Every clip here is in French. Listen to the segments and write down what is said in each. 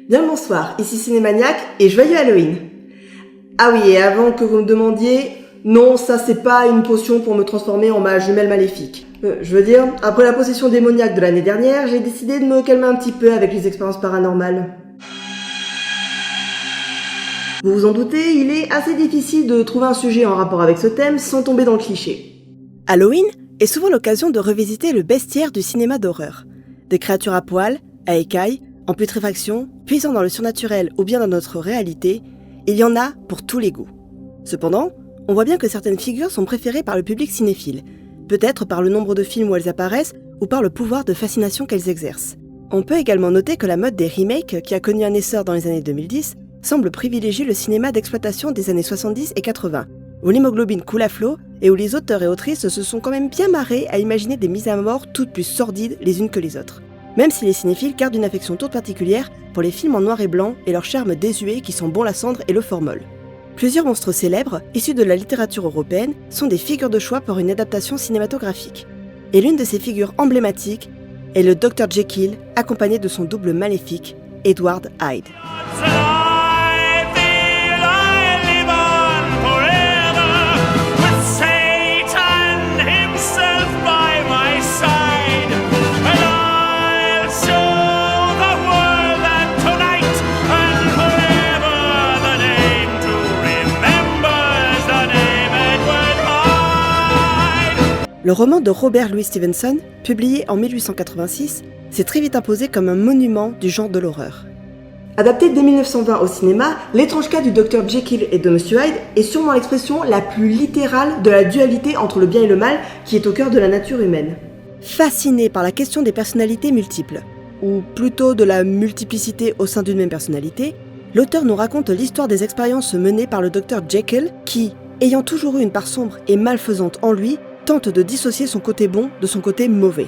Bien le bonsoir, ici Cinémaniac et joyeux Halloween. Ah oui, et avant que vous me demandiez, non, ça c'est pas une potion pour me transformer en ma jumelle maléfique. Après la possession démoniaque de l'année dernière, j'ai décidé de me calmer un petit peu avec les expériences paranormales. Vous vous en doutez, il est assez difficile de trouver un sujet en rapport avec ce thème sans tomber dans le cliché. Halloween est souvent l'occasion de revisiter le bestiaire du cinéma d'horreur. Des créatures à poils, à écailles, en putréfaction, puisant dans le surnaturel ou bien dans notre réalité, il y en a pour tous les goûts. Cependant, on voit bien que certaines figures sont préférées par le public cinéphile, peut-être par le nombre de films où elles apparaissent ou par le pouvoir de fascination qu'elles exercent. On peut également noter que la mode des remakes, qui a connu un essor dans les années 2010, semble privilégier le cinéma d'exploitation des années 70 et 80, où l'hémoglobine coule à flot et où les auteurs et autrices se sont quand même bien marrés à imaginer des mises à mort toutes plus sordides les unes que les autres. Même si les cinéphiles gardent une affection toute particulière pour les films en noir et blanc et leur charme désuet qui sont bon la cendre et le formol. Plusieurs monstres célèbres, issus de la littérature européenne, sont des figures de choix pour une adaptation cinématographique. Et l'une de ces figures emblématiques est le Dr Jekyll, accompagné de son double maléfique, Edward Hyde. Le roman de Robert Louis Stevenson, publié en 1886, s'est très vite imposé comme un monument du genre de l'horreur. Adapté dès 1920 au cinéma, l'étrange cas du Dr Jekyll et de Monsieur Hyde est sûrement l'expression la plus littérale de la dualité entre le bien et le mal qui est au cœur de la nature humaine. Fasciné par la question des personnalités multiples, ou plutôt de la multiplicité au sein d'une même personnalité, l'auteur nous raconte l'histoire des expériences menées par le Dr Jekyll qui, ayant toujours eu une part sombre et malfaisante en lui, tente de dissocier son côté bon de son côté mauvais.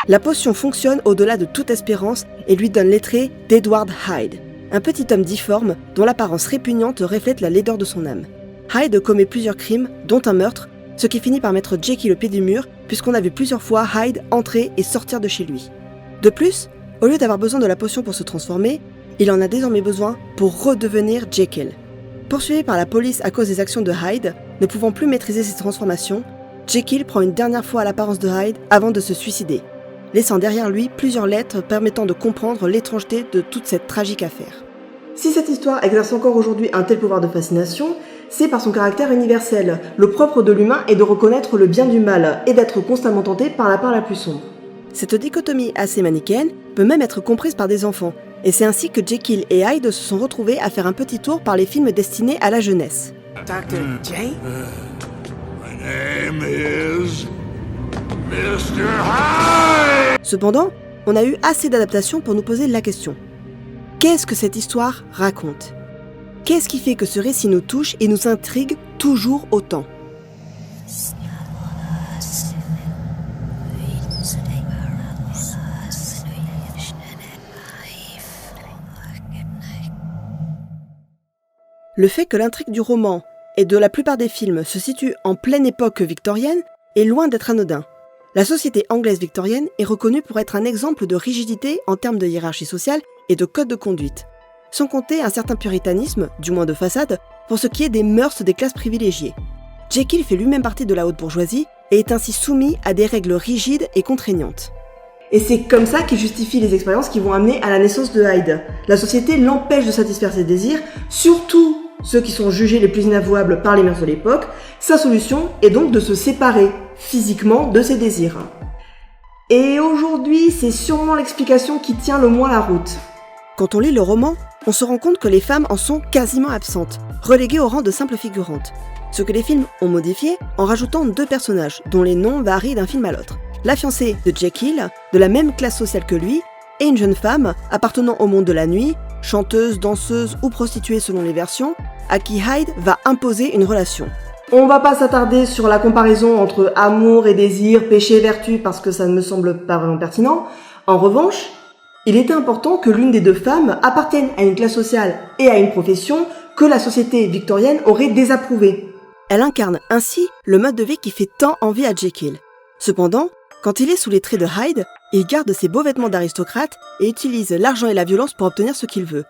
La potion fonctionne au-delà de toute espérance et lui donne les traits d'Edward Hyde, un petit homme difforme dont l'apparence répugnante reflète la laideur de son âme. Hyde commet plusieurs crimes, dont un meurtre, ce qui finit par mettre Jekyll au pied du mur, puisqu'on a vu plusieurs fois Hyde entrer et sortir de chez lui. De plus, au lieu d'avoir besoin de la potion pour se transformer, il en a désormais besoin pour redevenir Jekyll. Poursuivi par la police à cause des actions de Hyde, ne pouvant plus maîtriser ses transformations, Jekyll prend une dernière fois l'apparence de Hyde avant de se suicider, laissant derrière lui plusieurs lettres permettant de comprendre l'étrangeté de toute cette tragique affaire. Si cette histoire exerce encore aujourd'hui un tel pouvoir de fascination, c'est par son caractère universel. Le propre de l'humain est de reconnaître le bien du mal et d'être constamment tenté par la part la plus sombre. Cette dichotomie assez manichéenne peut même être comprise par des enfants, et c'est ainsi que Jekyll et Hyde se sont retrouvés à faire un petit tour par les films destinés à la jeunesse. Dr. J? My name is Mr. Hyde! Cependant, on a eu assez d'adaptations pour nous poser la question. Qu'est-ce que cette histoire raconte ? Qu'est-ce qui fait que ce récit nous touche et nous intrigue toujours autant ? Le fait que l'intrigue du roman et de la plupart des films se situe en pleine époque victorienne est loin d'être anodin. La société anglaise victorienne est reconnue pour être un exemple de rigidité en termes de hiérarchie sociale et de code de conduite, sans compter un certain puritanisme, du moins de façade, pour ce qui est des mœurs des classes privilégiées. Jekyll fait lui-même partie de la haute bourgeoisie et est ainsi soumis à des règles rigides et contraignantes. Et c'est comme ça qu'il justifie les expériences qui vont amener à la naissance de Hyde. La société l'empêche de satisfaire ses désirs, surtout ceux qui sont jugés les plus inavouables par les mœurs de l'époque. Sa solution est donc de se séparer physiquement de ses désirs. Et aujourd'hui, c'est sûrement l'explication qui tient le moins la route. Quand on lit le roman, on se rend compte que les femmes en sont quasiment absentes, reléguées au rang de simples figurantes. Ce que les films ont modifié en rajoutant 2 personnages, dont les noms varient d'un film à l'autre. La fiancée de Jekyll, de la même classe sociale que lui, et une jeune femme appartenant au monde de la nuit, chanteuse, danseuse ou prostituée selon les versions, à qui Hyde va imposer une relation. On va pas s'attarder sur la comparaison entre amour et désir, péché et vertu, parce que ça ne me semble pas vraiment pertinent. En revanche, Il était important que l'une des deux femmes appartienne à une classe sociale et à une profession que la société victorienne aurait désapprouvé. Elle incarne ainsi le mode de vie qui fait tant envie à Jekyll. Cependant, quand il est sous les traits de Hyde, il garde ses beaux vêtements d'aristocrate et utilise l'argent et la violence pour obtenir ce qu'il veut.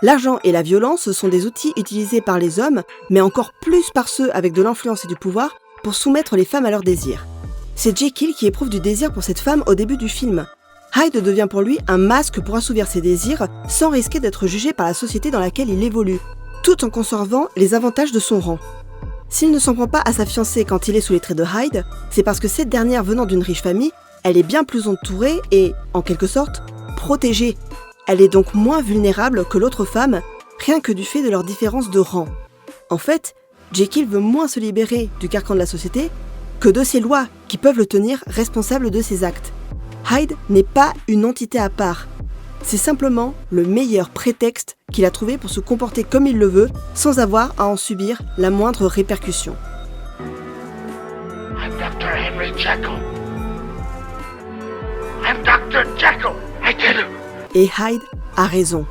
L'argent et la violence sont des outils utilisés par les hommes, mais encore plus par ceux avec de l'influence et du pouvoir, pour soumettre les femmes à leurs désirs. C'est Jekyll qui éprouve du désir pour cette femme au début du film. Hyde devient pour lui un masque pour assouvir ses désirs sans risquer d'être jugé par la société dans laquelle il évolue, tout en conservant les avantages de son rang. S'il ne s'en prend pas à sa fiancée quand il est sous les traits de Hyde, c'est parce que cette dernière venant d'une riche famille, elle est bien plus entourée et, en quelque sorte, protégée. Elle est donc moins vulnérable que l'autre femme, rien que du fait de leur différence de rang. En fait, Jekyll veut moins se libérer du carcan de la société que de ses lois qui peuvent le tenir responsable de ses actes. Hyde n'est pas une entité à part. C'est simplement le meilleur prétexte qu'il a trouvé pour se comporter comme il le veut, sans avoir à en subir la moindre répercussion. I'm Dr. Henry Jekyll. I'm Dr. Jekyll. I did it. Et Hyde a raison.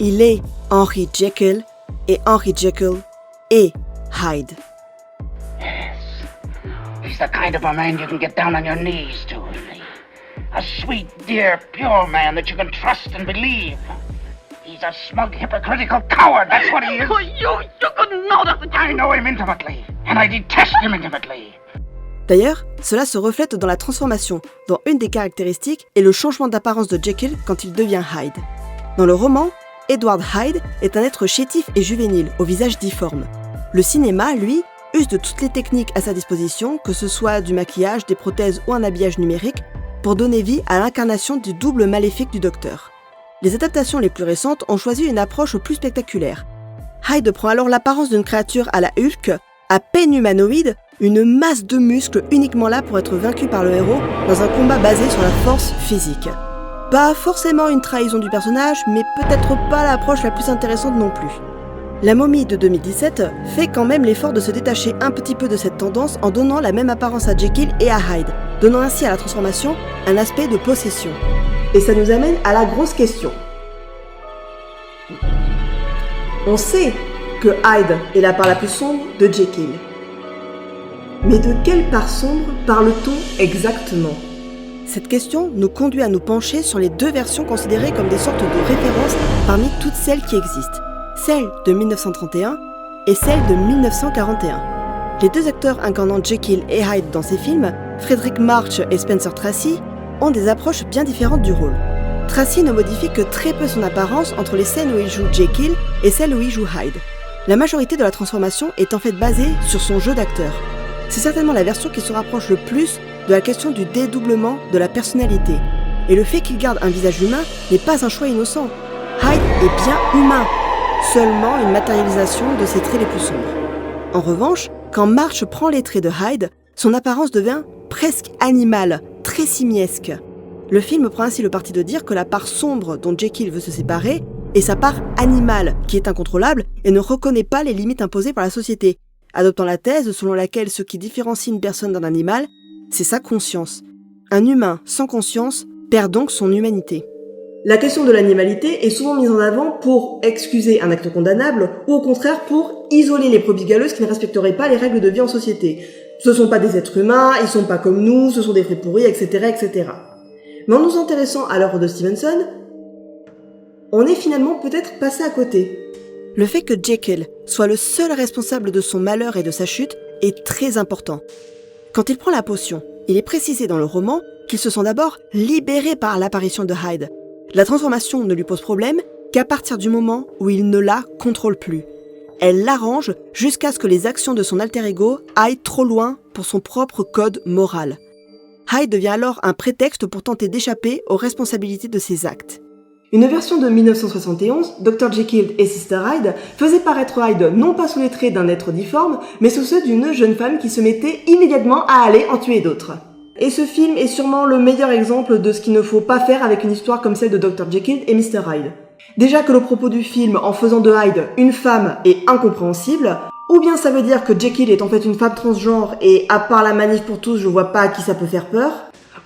Il est Henry Jekyll, et Henry Jekyll est Hyde. Yes. He's the kind of a man you can get down on your knees to, isn't he? A sweet, dear, pure man that you can trust and believe. He's a smug, hypocritical coward, that's what he is. You couldn't know that. I know him intimately, and I detest him intimately. D'ailleurs, cela se reflète dans la transformation, dont une des caractéristiques est le changement d'apparence de Jekyll quand il devient Hyde. Dans le roman, Edward Hyde est un être chétif et juvénile, au visage difforme. Le cinéma, lui, use de toutes les techniques à sa disposition, que ce soit du maquillage, des prothèses ou un habillage numérique, pour donner vie à l'incarnation du double maléfique du Docteur. Les adaptations les plus récentes ont choisi une approche plus spectaculaire. Hyde prend alors l'apparence d'une créature à la Hulk, à peine humanoïde, une masse de muscles uniquement là pour être vaincu par le héros dans un combat basé sur la force physique. Pas forcément une trahison du personnage, mais peut-être pas l'approche la plus intéressante non plus. La momie de 2017 fait quand même l'effort de se détacher un petit peu de cette tendance en donnant la même apparence à Jekyll et à Hyde, donnant ainsi à la transformation un aspect de possession. Et ça nous amène à la grosse question. On sait que Hyde est la part la plus sombre de Jekyll. Mais de quelle part sombre parle-t-on exactement ? Cette question nous conduit à nous pencher sur les deux versions considérées comme des sortes de références parmi toutes celles qui existent, celle de 1931 et celle de 1941. Les deux acteurs incarnant Jekyll et Hyde dans ces films, Frederick March et Spencer Tracy, ont des approches bien différentes du rôle. Tracy ne modifie que très peu son apparence entre les scènes où il joue Jekyll et celles où il joue Hyde. La majorité de la transformation est en fait basée sur son jeu d'acteur. C'est certainement la version qui se rapproche le plus de la question du dédoublement de la personnalité. Et le fait qu'il garde un visage humain n'est pas un choix innocent. Hyde est bien humain, seulement une matérialisation de ses traits les plus sombres. En revanche, quand March prend les traits de Hyde, son apparence devient presque animale, très simiesque. Le film prend ainsi le parti de dire que la part sombre dont Jekyll veut se séparer est sa part animale, qui est incontrôlable et ne reconnaît pas les limites imposées par la société, adoptant la thèse selon laquelle ce qui différencie une personne d'un animal, c'est sa conscience. Un humain sans conscience perd donc son humanité. La question de l'animalité est souvent mise en avant pour excuser un acte condamnable ou au contraire pour isoler les brebis galeuses qui ne respecteraient pas les règles de vie en société. Ce sont pas des êtres humains, ils sont pas comme nous, ce sont des vrais pourris, etc., etc. Mais en nous intéressant à l'œuvre de Stevenson, on est finalement peut-être passé à côté. Le fait que Jekyll soit le seul responsable de son malheur et de sa chute est très important. Quand il prend la potion, il est précisé dans le roman qu'il se sent d'abord libéré par l'apparition de Hyde. La transformation ne lui pose problème qu'à partir du moment où il ne la contrôle plus. Elle l'arrange jusqu'à ce que les actions de son alter ego aillent trop loin pour son propre code moral. Hyde devient alors un prétexte pour tenter d'échapper aux responsabilités de ses actes. Une version de 1971, Dr. Jekyll et Sister Hyde faisait paraître Hyde non pas sous les traits d'un être difforme, mais sous ceux d'une jeune femme qui se mettait immédiatement à aller en tuer d'autres. Et ce film est sûrement le meilleur exemple de ce qu'il ne faut pas faire avec une histoire comme celle de Dr. Jekyll et Mr. Hyde. Déjà que le propos du film, en faisant de Hyde une femme, est incompréhensible, ou bien ça veut dire que Jekyll est en fait une femme transgenre et à part la manif pour tous, je vois pas à qui ça peut faire peur.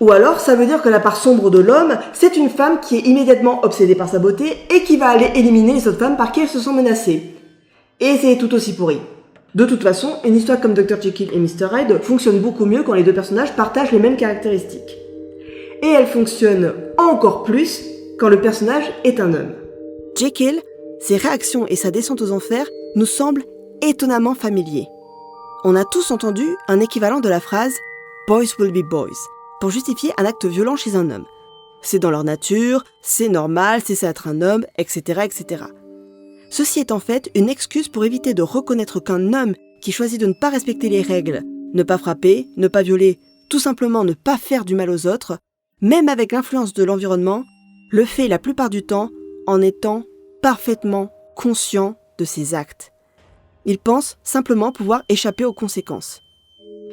Ou alors, ça veut dire que la part sombre de l'homme, c'est une femme qui est immédiatement obsédée par sa beauté et qui va aller éliminer les autres femmes par qui elles se sont menacées. Et c'est tout aussi pourri. De toute façon, une histoire comme Dr. Jekyll et Mr. Hyde fonctionne beaucoup mieux quand les deux personnages partagent les mêmes caractéristiques. Et elle fonctionne encore plus quand le personnage est un homme. Jekyll, ses réactions et sa descente aux enfers nous semblent étonnamment familiers. On a tous entendu un équivalent de la phrase « Boys will be boys » pour justifier un acte violent chez un homme. C'est dans leur nature, c'est normal, c'est ça être un homme, etc., etc. Ceci est en fait une excuse pour éviter de reconnaître qu'un homme qui choisit de ne pas respecter les règles, ne pas frapper, ne pas violer, tout simplement ne pas faire du mal aux autres, même avec l'influence de l'environnement, le fait la plupart du temps en étant parfaitement conscient de ses actes. Il pense simplement pouvoir échapper aux conséquences.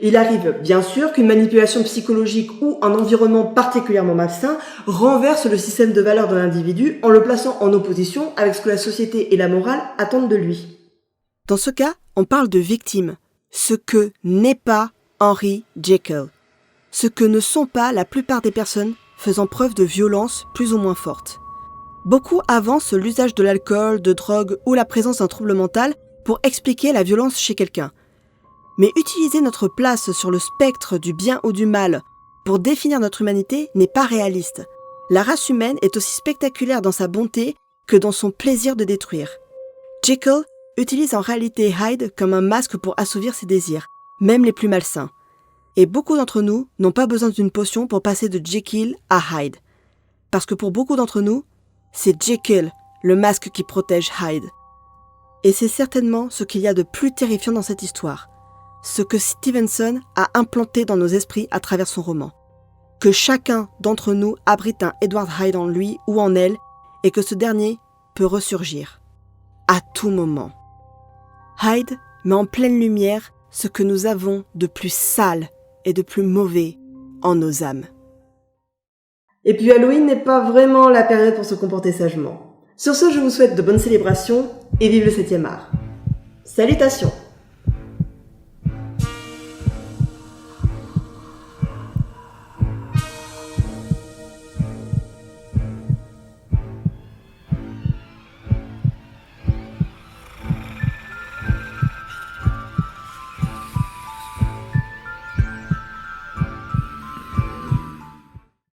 Il arrive bien sûr qu'une manipulation psychologique ou un environnement particulièrement malsain renverse le système de valeurs de l'individu en le plaçant en opposition avec ce que la société et la morale attendent de lui. Dans ce cas, on parle de victime, ce que n'est pas Henry Jekyll, ce que ne sont pas la plupart des personnes faisant preuve de violence plus ou moins forte. Beaucoup avancent l'usage de l'alcool, de drogue ou la présence d'un trouble mental pour expliquer la violence chez quelqu'un. Mais utiliser notre place sur le spectre du bien ou du mal pour définir notre humanité n'est pas réaliste. La race humaine est aussi spectaculaire dans sa bonté que dans son plaisir de détruire. Jekyll utilise en réalité Hyde comme un masque pour assouvir ses désirs, même les plus malsains. Et beaucoup d'entre nous n'ont pas besoin d'une potion pour passer de Jekyll à Hyde. Parce que pour beaucoup d'entre nous, c'est Jekyll, le masque qui protège Hyde. Et c'est certainement ce qu'il y a de plus terrifiant dans cette histoire. Ce que Stevenson a implanté dans nos esprits à travers son roman. Que chacun d'entre nous abrite un Edward Hyde en lui ou en elle et que ce dernier peut ressurgir. À tout moment. Hyde met en pleine lumière ce que nous avons de plus sale et de plus mauvais en nos âmes. Et puis Halloween n'est pas vraiment la période pour se comporter sagement. Sur ce, je vous souhaite de bonnes célébrations et vive le 7e art. Salutations!